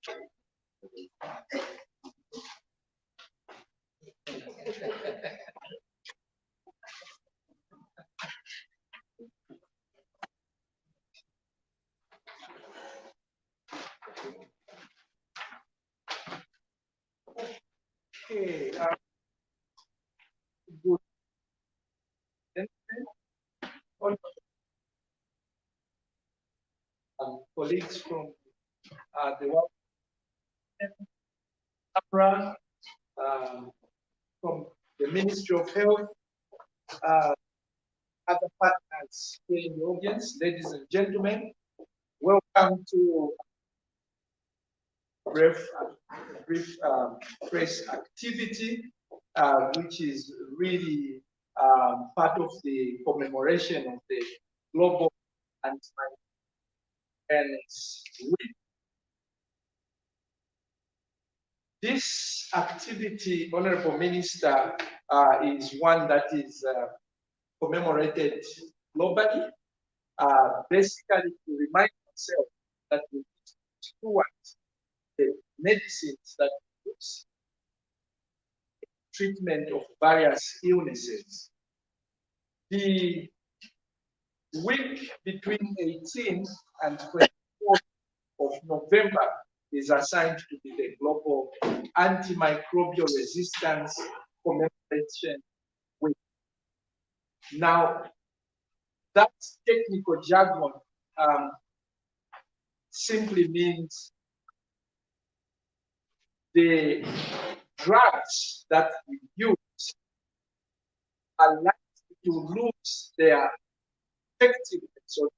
Okay, good. Colleagues from the World APRA, from the Ministry of Health, other partners here in the audience, ladies and gentlemen, welcome to brief press activity, which is really part of the commemoration of the Global Antimicrobial Week. This activity, Honorable Minister, is one that is commemorated globally, basically to remind ourselves that we steward the medicines that we use in treatment of various illnesses. The week between 18th and 24th of November is assigned to be the Global Antimicrobial Resistance Commemoration Week. Now, that technical jargon simply means the drugs that we use are likely to lose their effectiveness or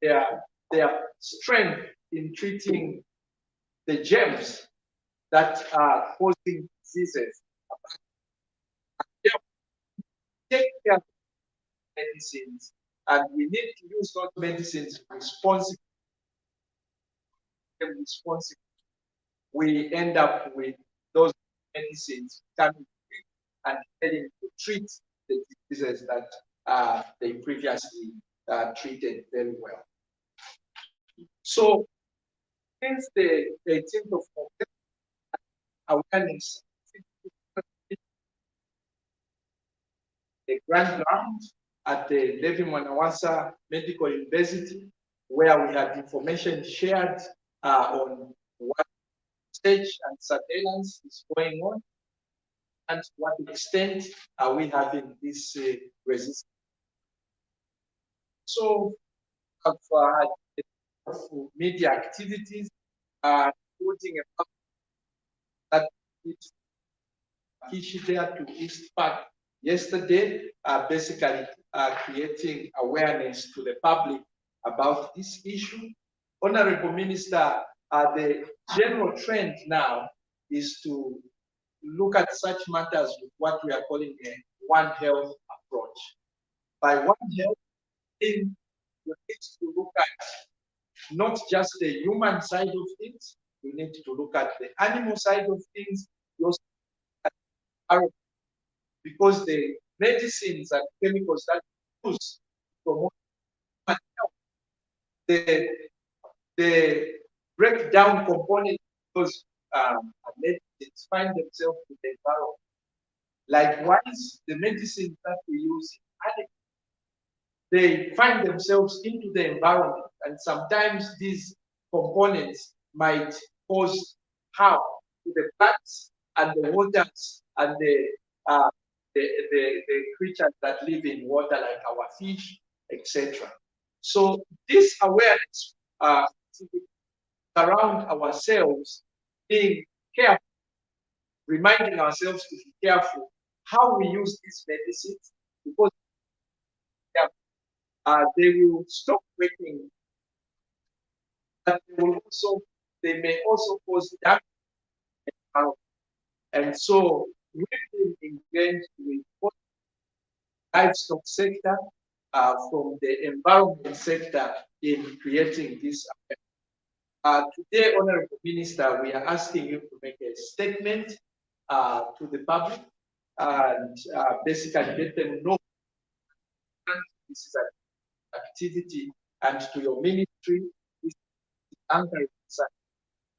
their strength in treating the germs that are causing diseases. Take care of medicines, and we need to use those medicines responsibly. We end up with those medicines coming and failing to treat the diseases that they previously treated very well. So, since the 18th of November, awareness the grand round at the Levi Mwanawasa Medical University, where we had information shared on what stage and surveillance is going on, and to what extent are we having this resistance. So, I've had media activities, including a that issue there to East Park yesterday, basically creating awareness to the public about this issue. Honorable Minister, the general trend now is to look at such matters with what we are calling a One Health approach. By One Health, we need to look at not just the human side of things, we need to look at the animal side of things, because the medicines and chemicals that we use to promote human health, the breakdown component of those medicines find themselves in the environment. Likewise, the medicines that we use they find themselves into the environment, and sometimes these components might cause harm to the plants and the waters and the creatures that live in water, like our fish, etc. So this awareness around ourselves, being careful, reminding ourselves to be careful how we use these medicines, because they will stop working, but they may also cause damage. And so we've been engaged with both livestock sector from the environment sector in creating this. Today, Honorable Minister, we are asking you to make a statement to the public and basically let them know this is an activity, and to your ministry, this is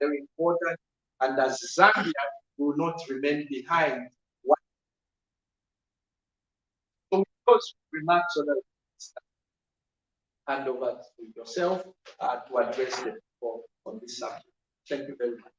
very important, and as Zambia will not remain behind. So with those remarks, hand over to yourself to address the people on this subject. Thank you very much.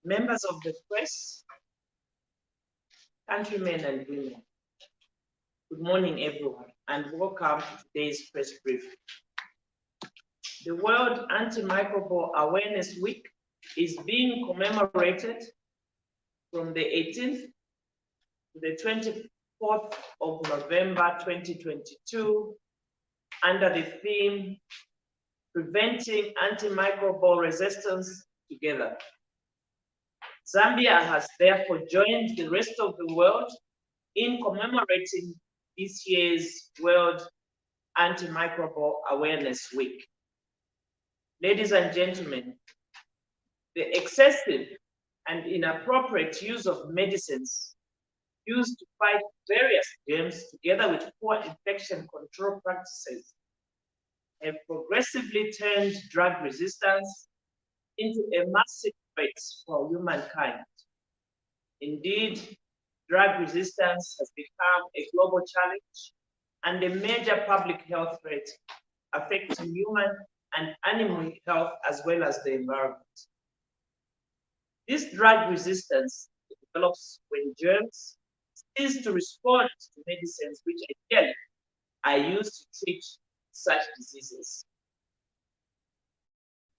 Members of the press, countrymen and women, good morning everyone, and welcome to today's press briefing. The World Antimicrobial Awareness Week is being commemorated from the 18th to the 24th of November 2022 under the theme Preventing Antimicrobial Resistance Together. Zambia has therefore joined the rest of the world in commemorating this year's World Antimicrobial Awareness Week. Ladies and gentlemen, the excessive and inappropriate use of medicines used to fight various germs together with poor infection control practices have progressively turned drug resistance into a massive threat for humankind. Indeed, drug resistance has become a global challenge and a major public health threat affecting human and animal health as well as the environment. This drug resistance develops when germs cease to respond to medicines which ideally are used to treat such diseases.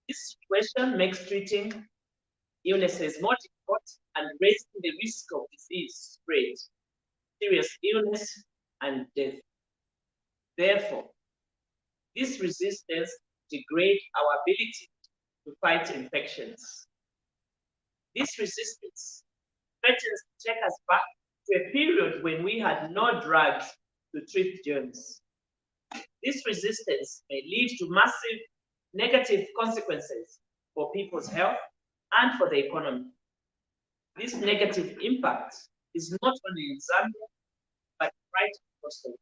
This situation makes treating illnesses more difficult and raises the risk of disease spread, serious illness, and death. Therefore, this resistance degrades our ability to fight infections. This resistance threatens to take us back to a period when we had no drugs to treat germs. This resistance may lead to massive negative consequences for people's health and for the economy. This negative impact is not only in Zambia, but right across the world.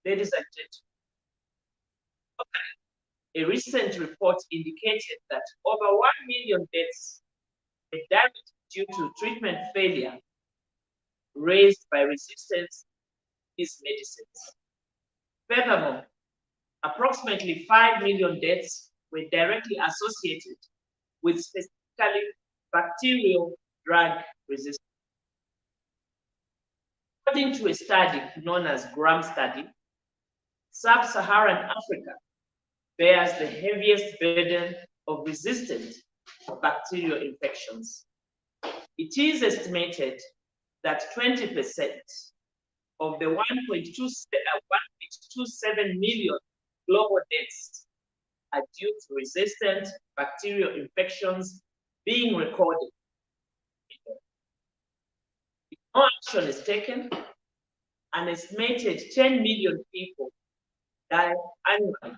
Ladies and gentlemen, a recent report indicated that over 1 million deaths were died due to treatment failure raised by resistance to these medicines. Furthermore, approximately 5 million deaths were directly associated with specifically bacterial drug resistance. According to a study known as GRAM study, Sub-Saharan Africa bears the heaviest burden of resistant bacterial infections. It is estimated that 20% of the 1.27 million global deaths are due to resistant bacterial infections being recorded. If no action is taken, an estimated 10 million people die annually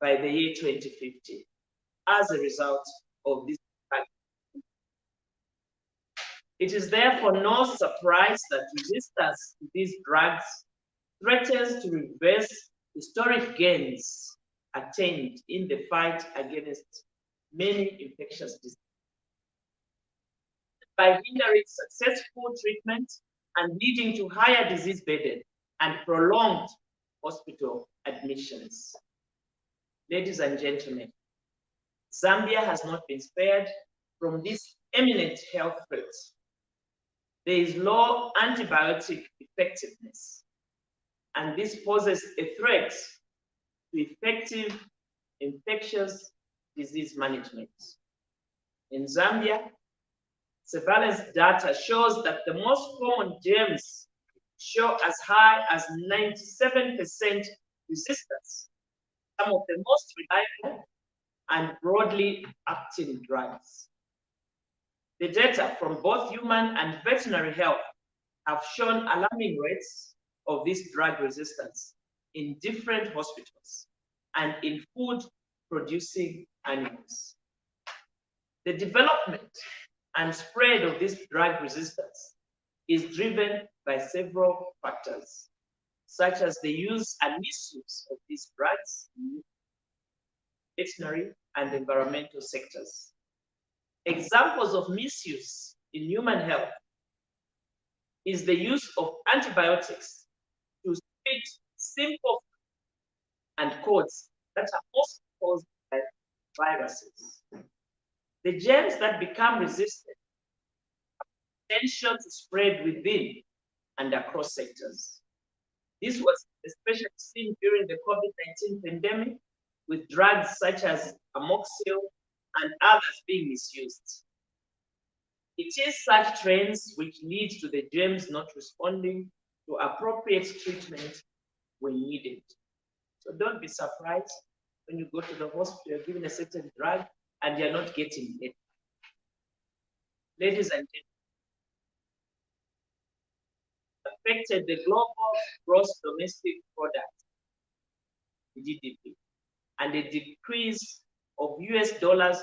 by the year 2050 as a result of this. It is therefore no surprise that resistance to these drugs threatens to reverse historic gains attained in the fight against many infectious diseases. By hindering successful treatment and leading to higher disease burden and prolonged hospital admissions. Ladies and gentlemen, Zambia has not been spared from this eminent health threat. There is low antibiotic effectiveness, and this poses a threat to effective infectious disease management. In Zambia, surveillance data shows that the most common germs show as high as 97% resistance some of the most reliable and broadly acting drugs. The data from both human and veterinary health have shown alarming rates of this drug resistance in different hospitals and in food-producing animals. The development and spread of this drug resistance is driven by several factors, such as the use and misuse of these drugs in veterinary and environmental sectors. Examples of misuse in human health is the use of antibiotics to treat simple and colds that are also caused by viruses. The germs that become resistant have potential to spread within and across sectors. This was especially seen during the COVID-19 pandemic, with drugs such as amoxicillin and others being misused. It is such trends which lead to the germs not responding to appropriate treatment when needed. So don't be surprised when you go to the hospital, you're given a certain drug and you're not getting it. Ladies and gentlemen, affected the global gross domestic product, GDP, and a decrease of US dollars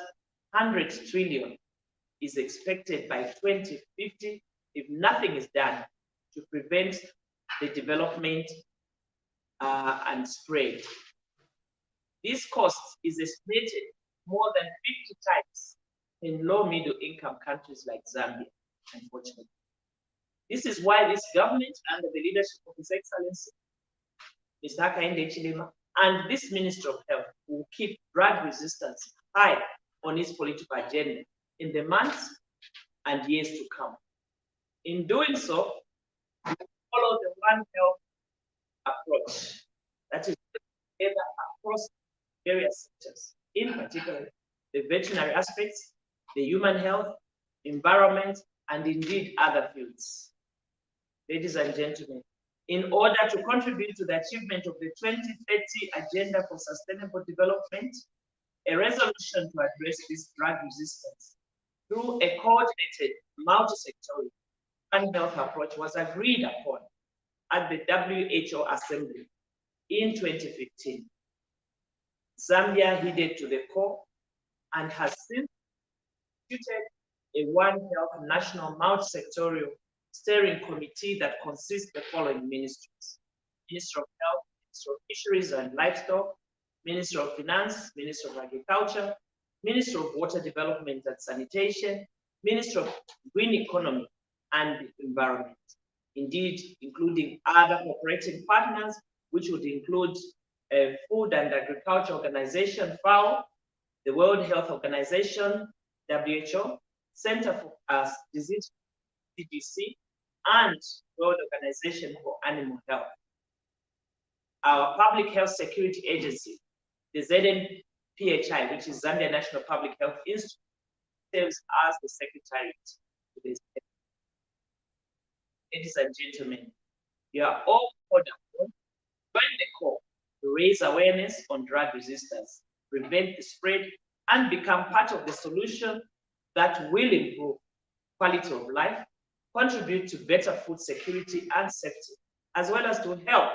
100 trillion is expected by 2050 if nothing is done to prevent the development and spread. This cost is estimated more than 50 times in low-middle income countries like Zambia, unfortunately. This is why this government, under the leadership of His Excellency, Mr. Hakainde Hichilema, and this Minister of Health will keep drug resistance high on its political agenda in the months and years to come. In doing so, we follow the One Health approach that is together across various sectors, in particular the veterinary aspects, the human health, environment, and indeed other fields. Ladies and gentlemen, in order to contribute to the achievement of the 2030 Agenda for Sustainable Development, a resolution to address this drug resistance through a coordinated multi-sectorial One Health approach was agreed upon at the WHO Assembly in 2015. Zambia heeded to the core and has since instituted a One Health National Multi-Sectorial Steering Committee that consists of the following ministries: Minister of Health, Minister of Fisheries and Livestock, Minister of Finance, Minister of Agriculture, Minister of Water Development and Sanitation, Minister of Green Economy and Environment. Indeed, including other cooperating partners, which would include Food and Agriculture Organization, FAO, the World Health Organization, WHO, Center for Disease, CDC, and World Organization for Animal Health. Our Public Health Security Agency, the ZNPHI, which is Zambia National Public Health Institute, serves as the secretariat to this. Ladies and gentlemen, you are all called upon to join the call to raise awareness on drug resistance, prevent the spread, and become part of the solution that will improve quality of life, contribute to better food security and safety, as well as to help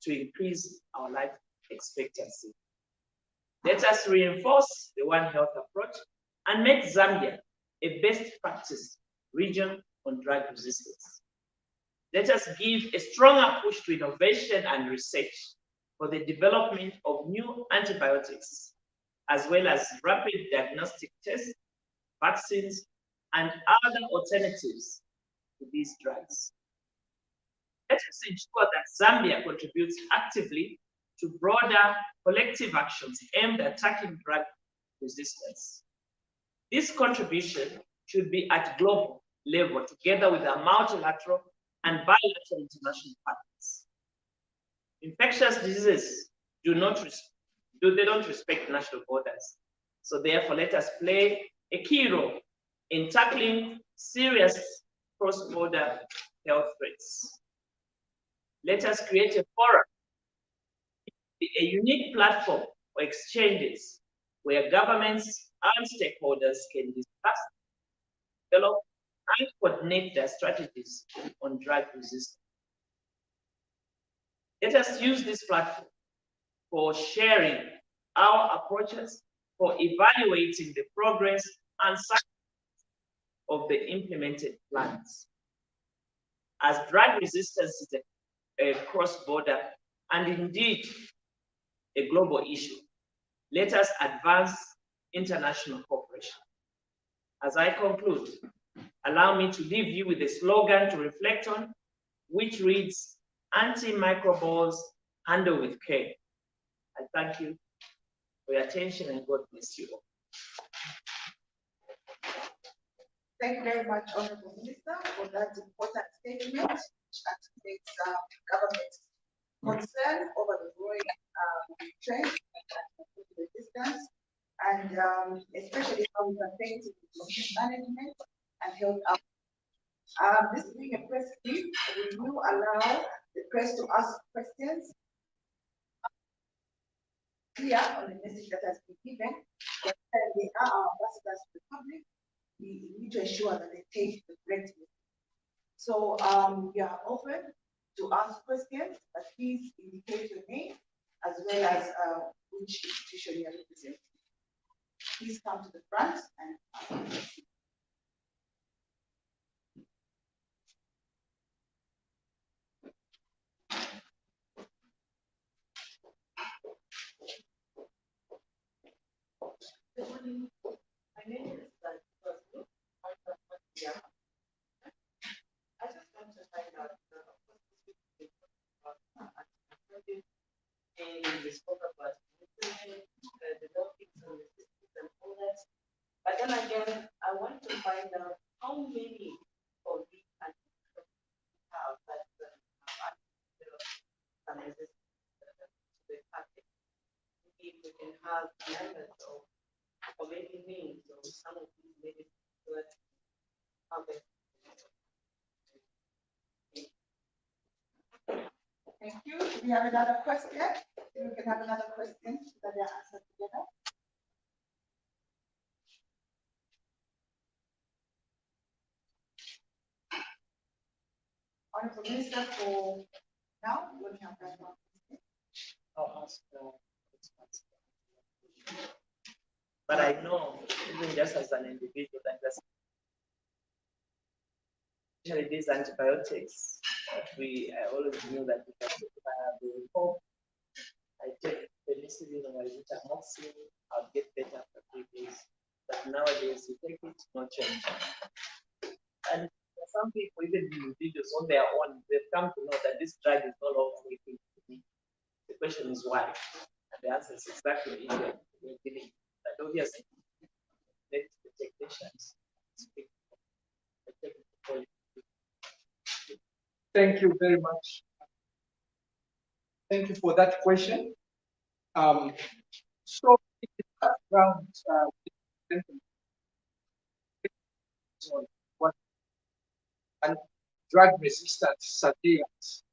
to increase our life expectancy. Let us reinforce the One Health approach and make Zambia a best practice region on drug resistance. Let us give a stronger push to innovation and research for the development of new antibiotics, as well as rapid diagnostic tests, vaccines, and other alternatives to these drugs. Let us ensure that Zambia contributes actively to broader collective actions aimed at tackling drug resistance. This contribution should be at global level, together with our multilateral and bilateral international partners. Infectious diseases don't respect national borders. So therefore, let us play a key role in tackling serious cross-border health threats. Let us create a forum, a unique platform or exchanges where governments and stakeholders can discuss, develop, and coordinate their strategies on drug resistance. Let us use this platform for sharing our approaches, for evaluating the progress and success of the implemented plans. As drug resistance is a cross-border and indeed a global issue, let us advance international cooperation. As I conclude, allow me to leave you with a slogan to reflect on, which reads, "Antimicrobials, handle with care." I thank you for your attention and God bless you all. Thank you very much, Honorable Minister, for that important statement, which articulates government's concern over the growing trend and resistance, and especially how it affects disease management and health outcomes. This being a press brief, we will allow the press to ask questions clear on the message that has been given. That they are our ambassadors to the public. We need to ensure that they take the correct message. So we are open to ask questions, but please indicate your name as well as which institution you are representing. Please come to the front and ask questions. Good morning. My name is I just want to find out, and we spoke about the topics and the systems and all that. But then again, I want to find out how many of these have that some resistance to the packet. If we can have numbers or maybe names of some of these medicines that have it. Thank you. Do we have another question? We can have another question that they are answered together. Honorable Minister, for now, we only have that one question. I'll ask but I know, even just as an individual, that especially these antibiotics, I always knew that if I take the hope, I take penicillin or amoxicillin, I'll get better after 3 days. But nowadays, you take it, no change. And some people, even individuals on their own, they've come to know that this drug is no longer working for me. The question is why? And the answer is exactly in the beginning. But obviously, let the technicians speak. Thank you very much. Thank you for that question. So, in the background, what and drug resistance surveillance.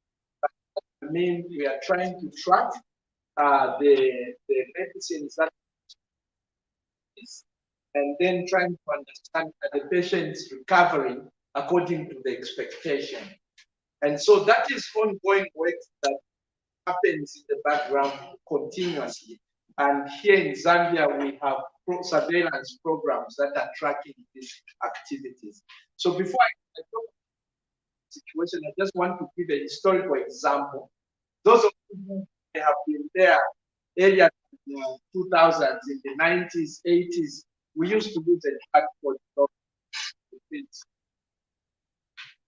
I mean, we are trying to track the medicines that is, and then trying to understand that the patient is recovering according to the expectation. And so that is ongoing work that happens in the background continuously. And here in Zambia, we have surveillance programs that are tracking these activities. So before I talk about the situation, I just want to give a historical example. Those of you who have been there earlier in the 2000s, in the 90s, 80s, we used to use a drug called pills.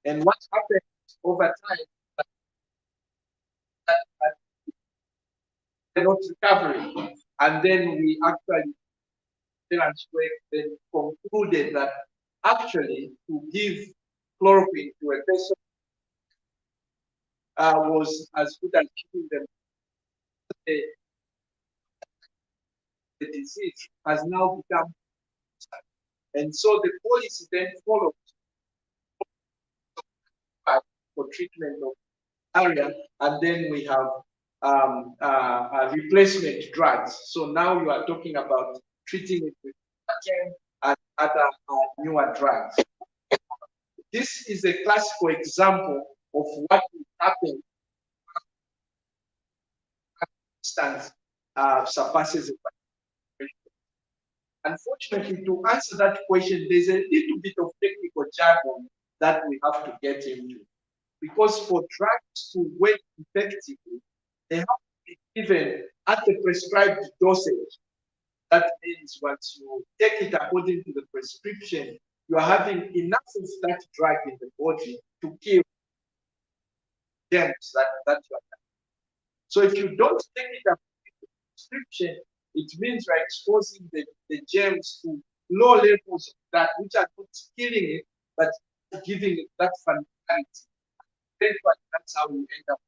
And what happened over time, not recovering. And then we actually then concluded that actually to give chloroquine to a person was as good as giving them the disease has now become, and so the policy then followed for treatment of area, and then we have replacement drugs. So now you are talking about treating it with and other newer drugs. This is a classical example of what will happen instance surpasses the. Unfortunately, to answer that question, there's a little bit of technical jargon that we have to get into. Because for drugs to work effectively, they have to be given at the prescribed dosage. That means once you take it according to the prescription, you are having enough of that drug in the body to kill germs that you are. So if you don't take it according to the prescription, it means you're exposing the germs to low levels of that, which are not killing it, but giving it that functionality. That's how we end up.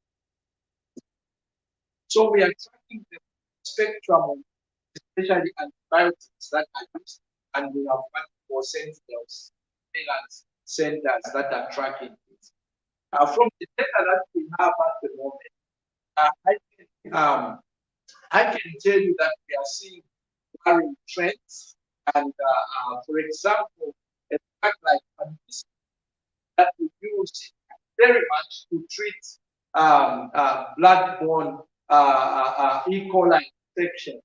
So we are tracking the spectrum of especially antibiotics that are used, and we have one for sentinels, centers that are tracking it. From the data that we have at the moment, I can tell you that we are seeing varying trends. And for example, a drug like Antimicrobial that we use very much to treat blood-borne E. coli infection.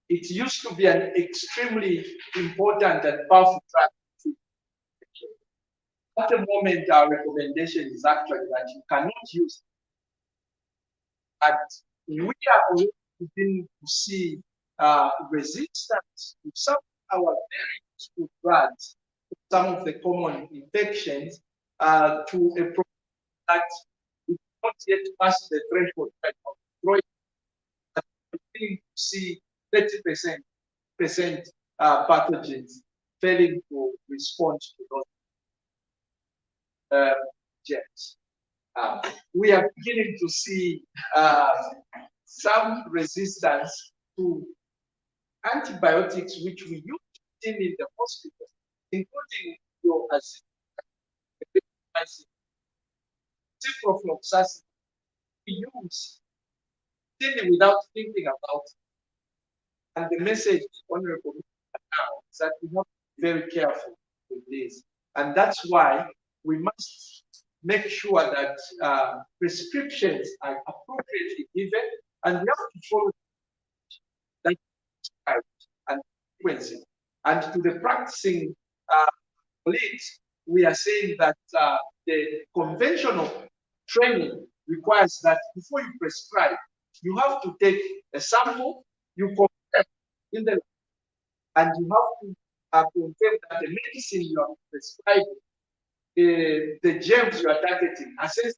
It used to be an extremely important and powerful drug. At the moment, our recommendation is actually that you cannot use it. And we are already beginning to see resistance to some of our very useful drugs, some of the common infections, to a problem that is not yet past the threshold of destroying. We're beginning to see 30% pathogens failing to respond to those germs. We are beginning to see some resistance to antibiotics which we use in the hospital, including your ciprofloxacin we use without thinking about it. And the message, Honorable, now is that we have to be very careful with this. And that's why we must make sure that prescriptions are appropriately given, and we have to follow that and frequency. And to the practicing colleagues, we are saying that the conventional training requires that before you prescribe, you have to take a sample, you compare in the and you have to confirm that the medicine you are prescribing, the germs you are targeting, assess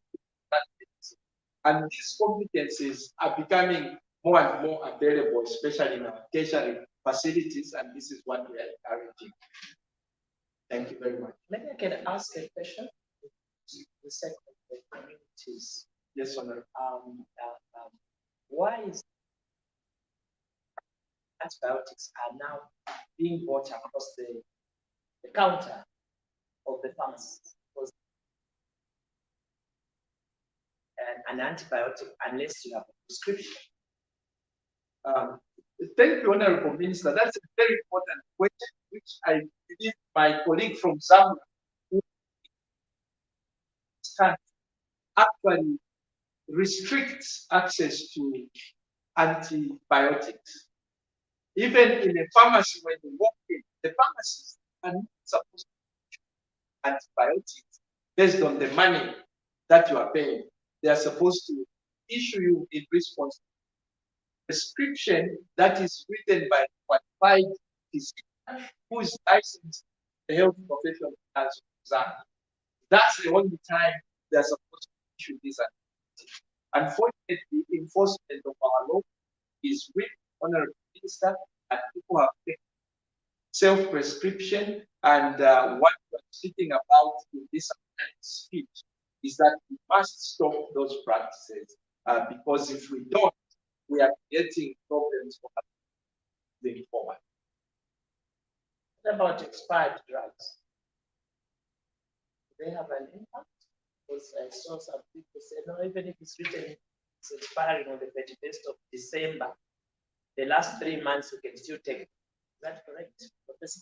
that medicine. And these competencies are becoming more and more available, especially in our tertiary facilities, and this is what we are encouraging. Thank you very much. Maybe I can ask a question. The second, the communities. Yes, Honorable. Why is antibiotics are now being bought across the counter of the pharmacies? Because an antibiotic, unless you have a prescription. Thank you, Honorable Minister. That's a very important question, which I believe my colleague from Zambia can actually restricts access to antibiotics. Even in a pharmacy, when you walk in, the pharmacists are not supposed to issue antibiotics based on the money that you are paying. They are supposed to issue you in response to prescription that is written by a qualified physician who is licensed in the health profession as Zambia. That's the only time they are supposed to issue this antibiotics. Unfortunately, enforcement of our law is weak, Honorable Minister, and people have taken self-prescription. And what we are speaking about in this speech is that we must stop those practices because if we don't, we are creating problems for us moving forward. What about expired drugs? Do they have an impact? Because I saw some people say, no, even if it's written, it's expiring on the 31st of December, the last 3 months you can still take it. Is that correct, Professor?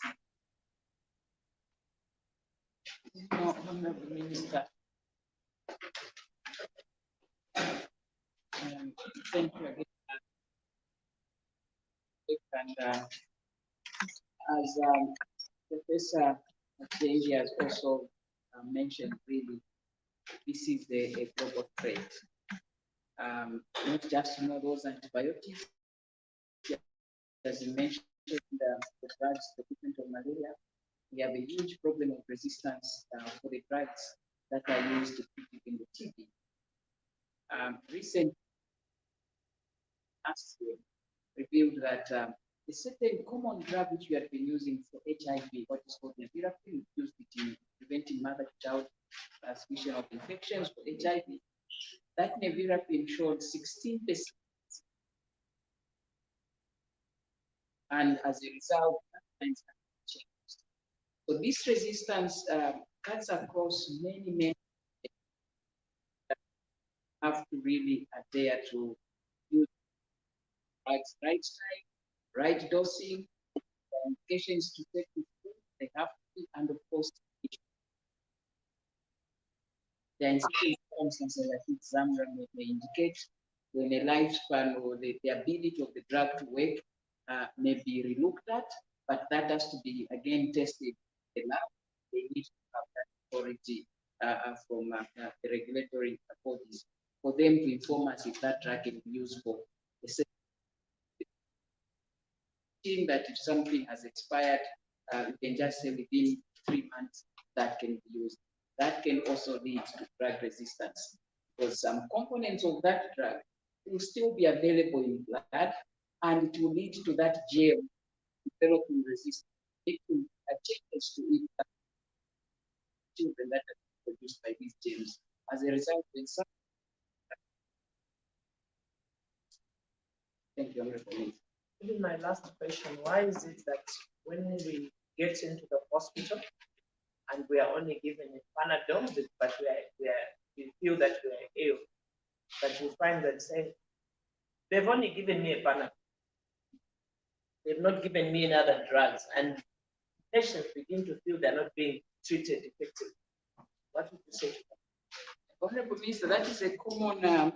No, Honorable Minister. Thank you again. And as Professor Jengi has also mentioned, really, this is a global threat. Not just those antibiotics, as you mentioned, the drugs, the treatment of malaria. We have a huge problem of resistance for the drugs that are used to treat in the TB. Recent last year revealed that a certain common drug which we had been using for HIV, what is called nevirapine, we used it in preventing mother-to-child transmission of infections for HIV. That nevirapine showed 16%. And as a result, things have changed. So this resistance cuts across many have to really adhere to use right time, right dosing, medications to take with food, they have to be, and of course, there are certain circumstances that examiner may indicate when a lifespan or the ability of the drug to work may be relooked at, but that has to be again tested in the lab. They need to have that authority from the regulatory bodies for them to inform us if that drug can be used for a certain that if something has expired, we can just say within 3 months that can be used. That can also lead to drug resistance because some components of that drug will still be available in blood and it will lead to that gel developing resistance. It will changes to it children that are produced by these germs. As a result, when some thank you, Honorable. Even my last question, why is it that when we get into the hospital and we are only given a Panadol, but we feel that we are ill, but we find that say, they've only given me a Panadol. They've not given me any other drugs, and patients begin to feel they're not being treated effectively. What would you say to that? Honorable Minister, that is a common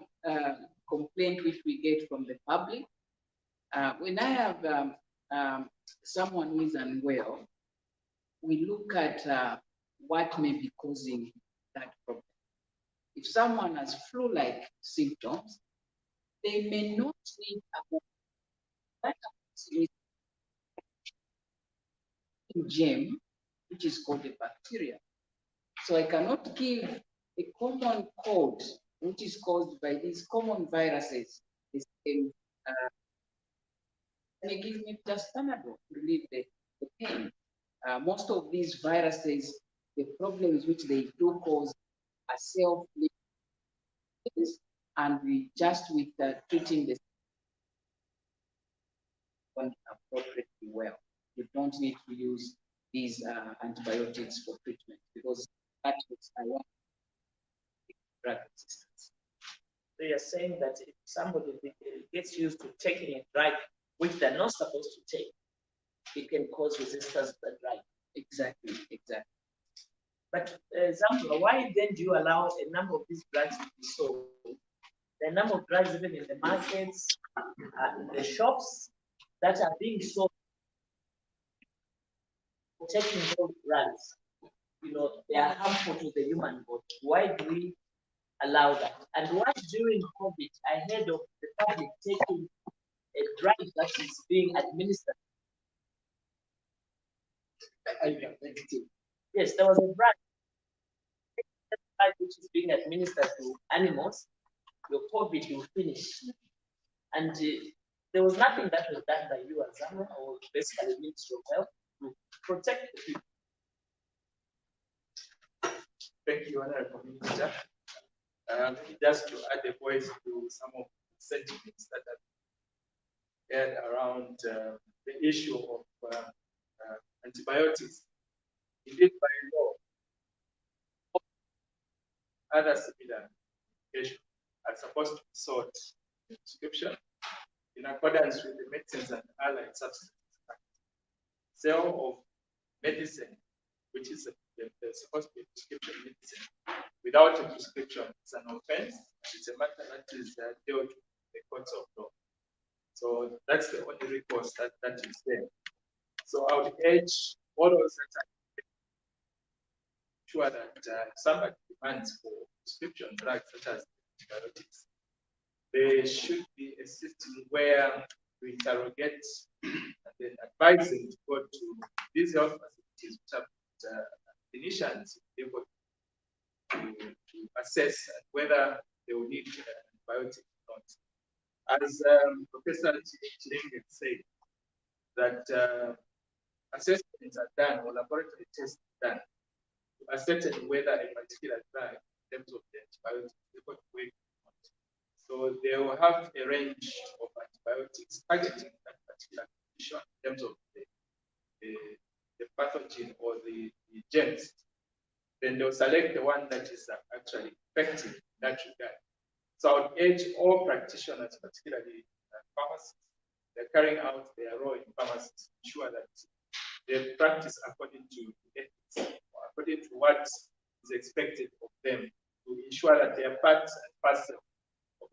complaint which we get from the public. When I have someone who is unwell, we look at what may be causing that problem. If someone has flu-like symptoms, they may not need that germ, which is called a bacteria. So I cannot give a common cold, which is caused by these common viruses. They give me just Panadol to relieve the pain. Most of these viruses, the problems which they do cause are self-limiting, and we just with treating the one appropriately well. You don't need to use these antibiotics for treatment because that is I want drug resistance. So you're saying that if somebody gets used to taking a drug which they're not supposed to take, it can cause resistance to the drug. Exactly. But example, why then do you allow a number of these drugs to be sold? The number of drugs even in the markets, in the shops that are being sold, taking those drugs, they are harmful to the human body. Why do we allow that? And why during COVID, I heard of the public taking a drug that is being administered? Yes, there was a drug which is being administered to animals. Your COVID will finish. And there was nothing that was done by you as Zambia or basically Ministry of Health to protect the people. Thank you, Honorable Minister. Just to add a voice to some of the sentiments that are aired around the issue of antibiotics. Indeed, by law, other similar medications are supposed to be sold in prescription in accordance with the Medicines and Allied Substances Act. Sale of medicine, which is supposed to be prescription medicine, without a prescription is an offense. It's a matter that is dealt with in the courts of law. So that's the only recourse that is there. So I would urge all those that are sure that somebody demands for prescription drugs such as antibiotics, there should be a system where we interrogate and then advise them to go to these health facilities which have clinicians able to assess whether they will need antibiotics or not. As Professor Chilenge said, that assessments are done or laboratory tests are done to ascertain whether a particular drug in terms of the antibiotics is able to work or not. So they will have a range of antibiotics targeting that particular condition in terms of the pathogen or the germs. Then they'll select the one that is actually effective in that regard. So I would urge all practitioners, particularly pharmacists, they're carrying out their role in pharmacies to ensure that they practice according to ethics, or according to what is expected of them, to ensure that they are part and parcel of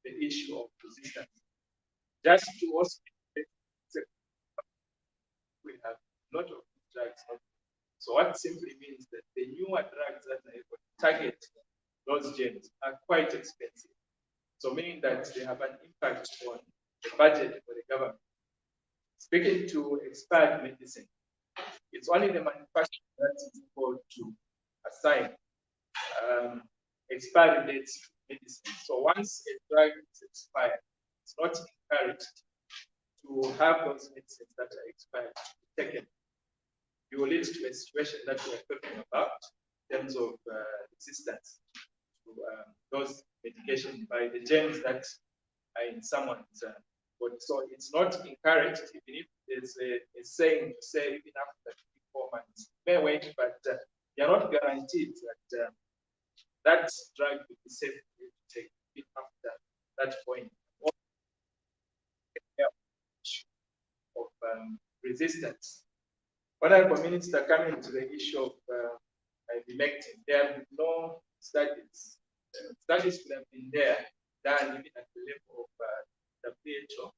the issue of resistance. Just to also, we have a lot of drugs. So what simply means that the newer drugs that are able to target those genes are quite expensive. So meaning that they have an impact on the budget for the government. Speaking to expired medicine, it's only the manufacturer that is able to assign expiry dates to medicine. So once a drug is expired, it's not encouraged to have those medicines that are expired taken. You will lead to a situation that we are talking about in terms of resistance to those medications by the genes that are in someone's body. So it's not encouraged, even if there's a saying to say even after 4 months, may wait, but you're not guaranteed that that drug will be safe for you to take even after that point. Of resistance. Honorable Minister, coming to the issue of ivermectin, there have been no studies. Studies would have been there, done even at the level of WHO,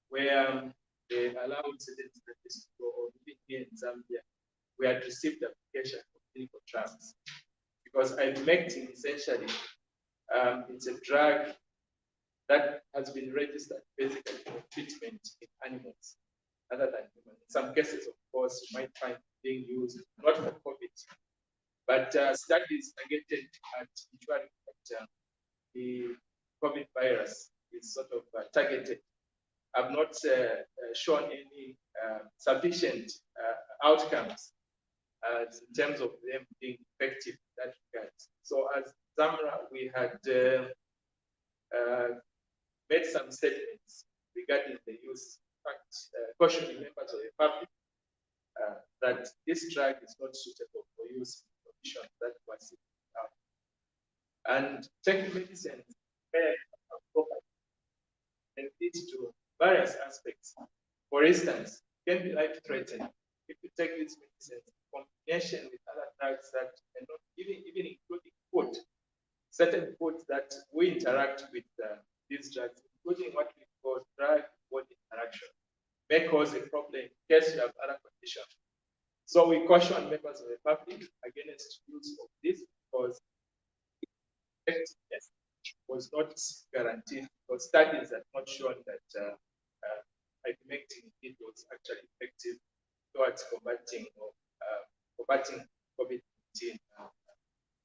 where they allowed certain studies to go, or even here in Zambia, we had received application for clinical trials. Because ivermectin essentially, it's a drug that has been registered basically for treatment in animals other than humans. In some cases, of course, you might find being used not for COVID, but studies targeted at ensuring that the COVID virus is sort of targeted have not shown any sufficient outcomes in terms of them being effective in that regard. So as ZAMRA, we had made some statements regarding the use, in fact, cautioning members of the public that this drug is not suitable for use in conditions that were seeking out. And taking medicine and leads to various aspects. For instance, it can be life-threatening if you take these medicines in combination with other drugs that are not even including food, certain foods that we interact with these drugs, including what we call drug-body interaction, may cause a problem in case you have other conditions. So we caution members of the public against use of this because effectiveness was not guaranteed, because studies have not shown that ivermectin was actually effective towards combating COVID-19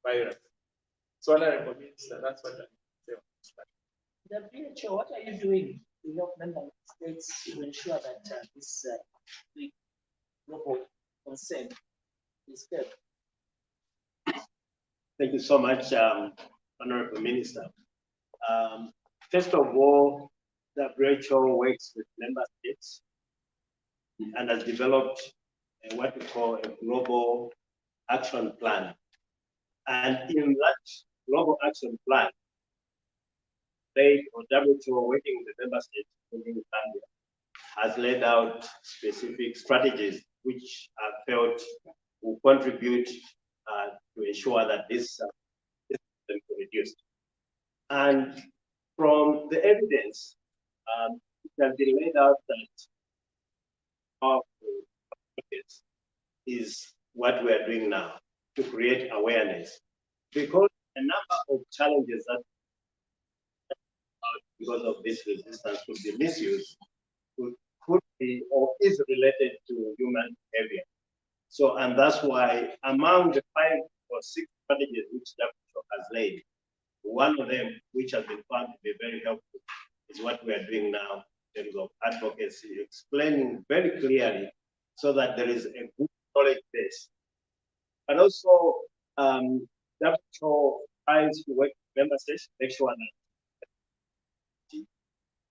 virus. So Honorable Minister, that's what I'm saying. The WHO, what are you doing to help member states to ensure that this global concern is kept? Thank you so much, Honorable Minister. First of all, WHO works with member states and has developed what we call a global action plan. And in that global action plan, they or WHO working with the member states, including Zambia, has laid out specific strategies which are felt will contribute to ensure that this is reduced. And from the evidence, it has been laid out that our focus is what we are doing now to create awareness, because a number of challenges that because of this resistance could be misused, could be or is related to human behavior. So, and that's why among the 5 or 6 strategies which WHO has laid, one of them, which has been found to be very helpful, is what we are doing now in terms of advocacy, explaining very clearly so that there is a good knowledge base. And also, WHO tries to work with member states, make sure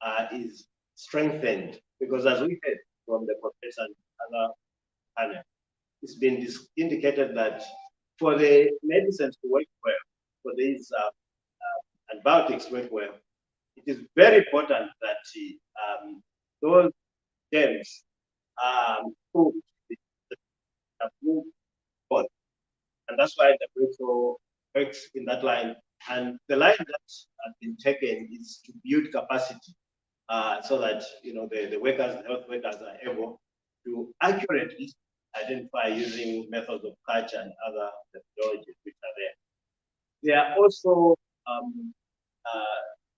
that is strengthened, because as we heard from the professor and other panel, it's been indicated that for the medicines to work well, for these antibiotics to work well, it is very important that those germs move on. And that's why the WHO works in that line. And the line that has been taken is to build capacity so that the workers, the health workers are able to accurately identify using methods of culture and other methodologies which are there. There are also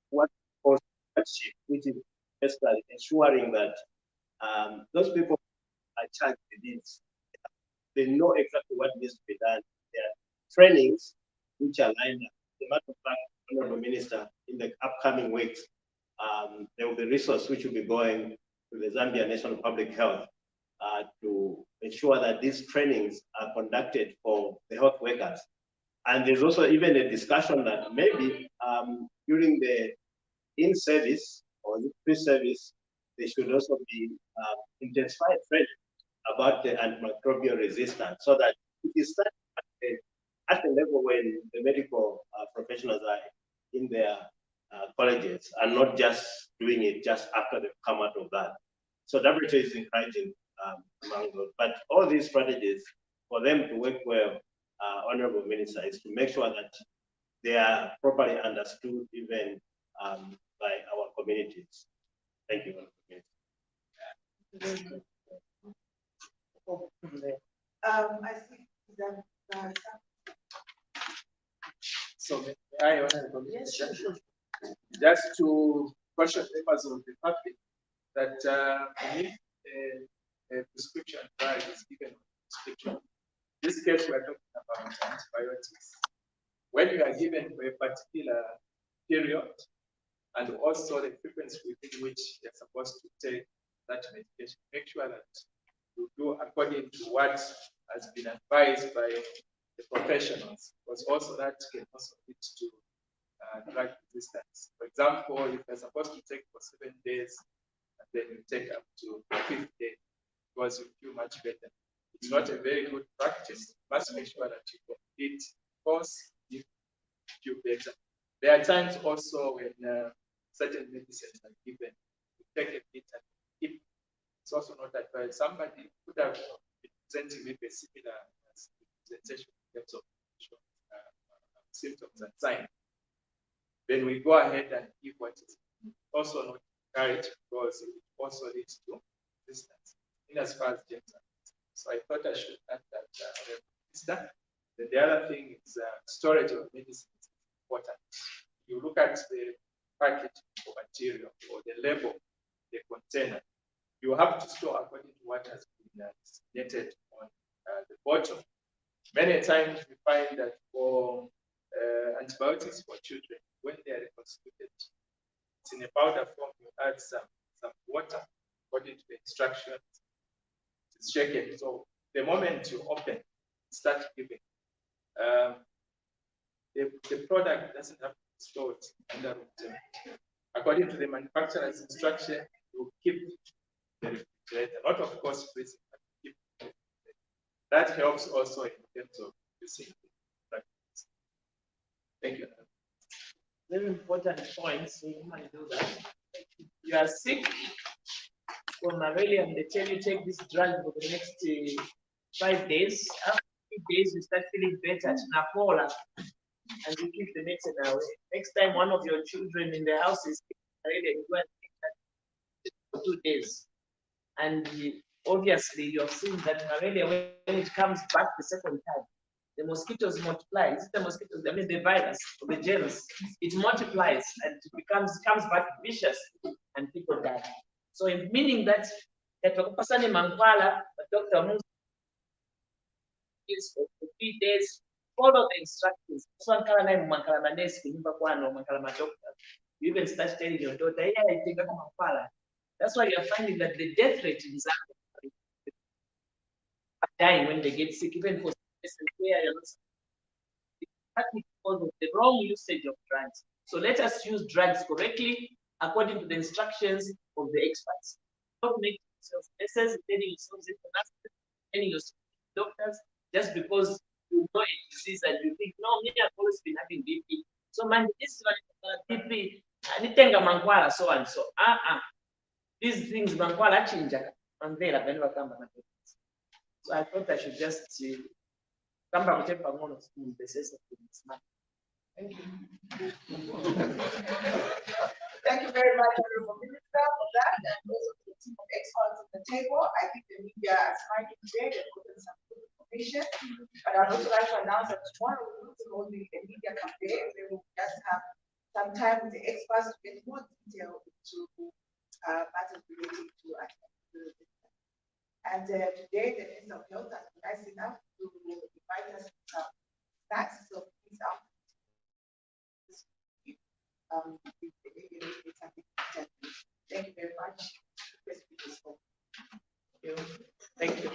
what called stewardship, which is basically ensuring that those people are charged with this. They know exactly what needs to be done. There are trainings which are lined up. As a matter of fact, Honorable Minister, in the upcoming weeks, there will be resource which will be going to the Zambia National Public Health to ensure that these trainings are conducted for the health workers. And there's also even a discussion that maybe during the in-service or pre-service, there should also be intensified training about the antimicrobial resistance, so that it is at the level when the medical professionals are in their colleges and not just doing it just after they've come out of that. So WHO is encouraging among those. But all these strategies, for them to work well, Honorable Minister, is to make sure that they are properly understood even by our communities. Thank you, Honorable Minister. I see that. So I Honorable Minister, just to caution members of the public that if a prescription drug is given on prescription, in this case we are talking about antibiotics. When you are given for a particular period, and also the frequency within which you're supposed to take that medication, make sure that you do according to what has been advised by the professionals, because also that can also lead to drug resistance. For example, if you're supposed to take for 7 days, and then you take up to the 5th day, because you feel much better. It's not a very good practice. You must make sure that you complete the course if you feel better. There are times also when certain medicines are given, you take a bit and keep. It's also not advised. Somebody could have been presenting with a similar presentation in terms of symptoms and signs. Then we go ahead and give what is also not encouraged, because it also leads to resistance in as far as James. So I thought I should add that. Then the other thing is storage of medicine is important. You look at the package or material or the label, the container, you have to store according to what has been designated on the bottom. Many times we find that for antibiotics for children, when they are reconstituted, it's in a powder form. You add some water according to the instructions. It's shaken. So the moment you open, start giving, the product doesn't have to be stored under room temperature. According to the manufacturer's instruction, you keep the refrigerator, not of course freezing, but keep the refrigerator. That helps also in terms of the safety practices. Thank you. Very important points, so you might do that. You are sick from malaria and they tell you take this drug for the next 5 days. After 3 days, you start feeling better, Napola, and you keep the medicine away. Next time one of your children in the house is sick, malaria, you go and take that for 2 days. And obviously, you have seen that malaria, when it comes back the second time, the mosquitoes multiply. It's the mosquitoes, I mean the virus, the germs, it multiplies and it comes back vicious and people die. So meaning that person in Mankwala, the doctor moves for 3 days, follow the instructions. So you even start telling your daughter, yeah, I think I'm Mankwala. That's why you're finding that the death rate in Zambia dying when they get sick, even for where you're not because of the wrong usage of drugs. So let us use drugs correctly according to the instructions of the experts. Don't make yourself nurses, telling yourselves international, telling yourself doctors, just because you know a disease and you think, no, me, I've always been having BP. So man, this is BP, Nitenga Mankwala, so and so. These things Mankwala change and never come back. So I thought I should just come back with one of the sense of this man. Thank you. Thank you very much, Honorable Minister, for that, and also to the team of experts on the table. I think the media is finding today they've gotten some good information. But I'd also like to announce that tomorrow we will hold the media campaign. We will just have some time with the experts to get more detail into matters relating to antimicrobial. And today, the Minister of Health has been nice enough to invite us to some snacks. So please, thank you very much. Thank you.